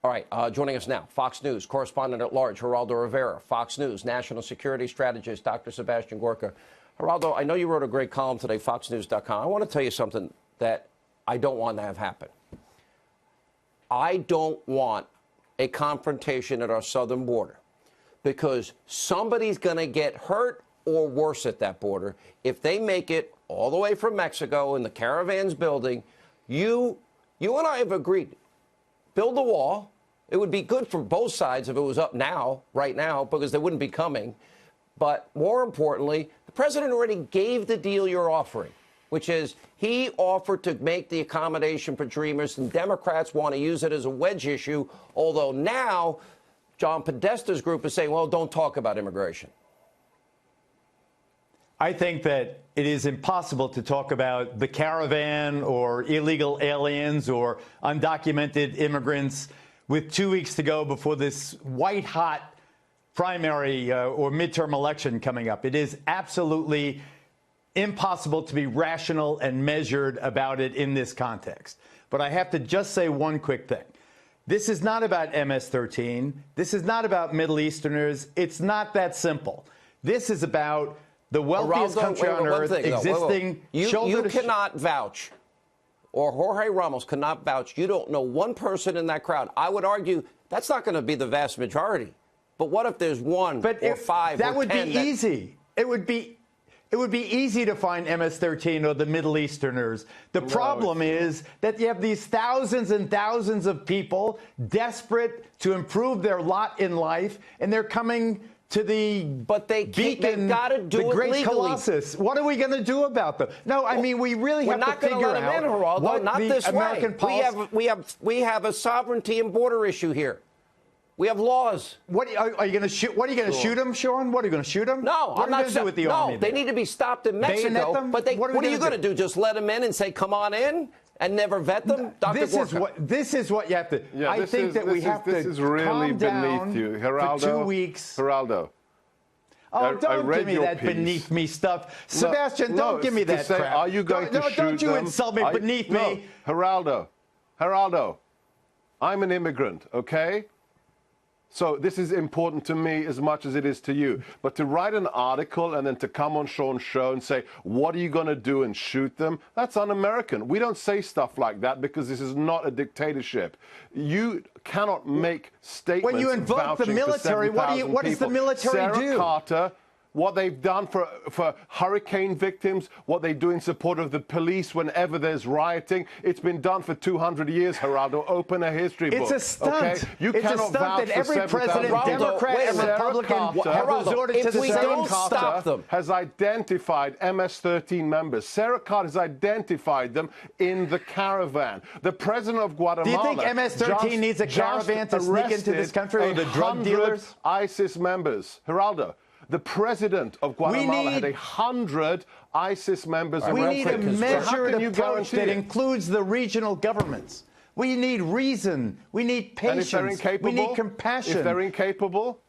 All right, joining us now, Fox News correspondent at large, Geraldo Rivera, Fox News national security strategist, Dr. Sebastian Gorka. Geraldo, I know you wrote a great column today, foxnews.com. I want to tell you something that I don't want to have happen. I don't want a confrontation at our southern border because somebody's going to get hurt or worse at that border if they make it all the way from Mexico and the caravan's building. You and I have agreed. Build the wall. It would be good for both sides if it was up now, right now, because they wouldn't be coming. But more importantly, the president already gave the deal you're offering, which is he offered to make the accommodation for Dreamers, and Democrats want to use it as a wedge issue, although now John Podesta's group is saying, well, don't talk about immigration. I think that it is impossible to talk about the caravan or illegal aliens or undocumented immigrants with 2 weeks to go before this white-hot primary or midterm election coming up. It is absolutely impossible to be rational and measured about it in this context. But I have to just say one quick thing. This is not about MS-13. This is not about Middle Easterners. It's not that simple. This is about the wealthiest country on earth existing. You cannot vouch, or Jorge Ramos cannot vouch. You don't know one person in that crowd. I would argue that's not going to be the vast majority. But what if there's one or five that or would 10 be easy. It would be easy to find MS-13 or the Middle Easterners. The problem is that you have these thousands and thousands of people desperate to improve their lot in life, and they're coming to the beacon, the great Colossus. What are we going to do about them? No, I mean, we really have to figure out what not this American way. We have a sovereignty and border issue here. We have laws. What are you going to shoot? What are you going to shoot them, Sean? What are you going to shoot them? No, what I'm not going to do with the army? No, they need to be stopped in Mexico. Them? But what are you going to do? Just let them in and say, "Come on in," and never vet them? This is what you have to. Yeah, I think that we have to This is really beneath you, Geraldo. For 2 weeks. Geraldo. Oh, don't give me that beneath me stuff. Sebastian, don't give me that crap. Are you going to shoot them? Don't you insult me beneath me. Geraldo, I'm an immigrant, okay? So this is important to me as much as it is to you. But to write an article and then to come on Sean's show and say, what are you going to do, and shoot them, that's un-American. We don't say stuff like that because this is not a dictatorship. You cannot make statements. When you invoke the military, what does the military do? Sarah Carter, what they've done for hurricane victims, what they do in support of the police whenever there's rioting. It's been done for 200 years, Geraldo. Open a history book. It's a stunt. Okay? You it's cannot a stunt that every president, Democrat and Republican, have resorted to the same. Stop them. Has identified MS-13 members. Sarah Carter has identified them in the caravan. The president of Guatemala. Do you think MS-13 needs a caravan to sneak into this country with the drug dealers? ISIS members. Geraldo. The president of Guatemala had 100 ISIS members. We need a measured approach that includes the regional governments. We need reason. We need patience. We need compassion. If they're incapable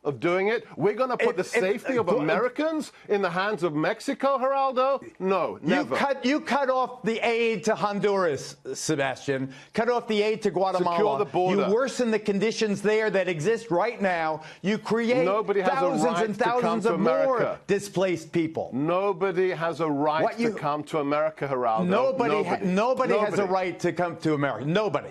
of doing it, we're going to put the safety of Americans in the hands of Mexico, Geraldo? No, never. You cut off the aid to Honduras, Sebastian. Cut off the aid to Guatemala. Secure the border. You worsen the conditions there that exist right now. You create thousands and thousands of more displaced people. Nobody has a right to come to America, Geraldo. Nobody has a right to come to America. Nobody.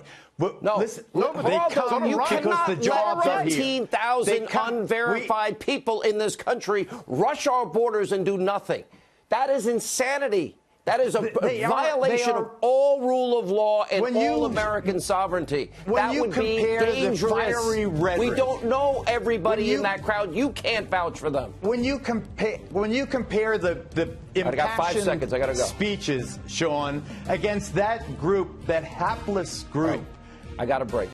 No, they come you because the jobs are here. 18,000 unverified people in this country rush our borders and do nothing. That is insanity. That is a violation of all rule of law and all American sovereignty. That would be dangerous. We don't know everybody in that crowd. You can't vouch for them. When you compare the impassioned speeches, Sean, against that group, that hapless group. I got a break.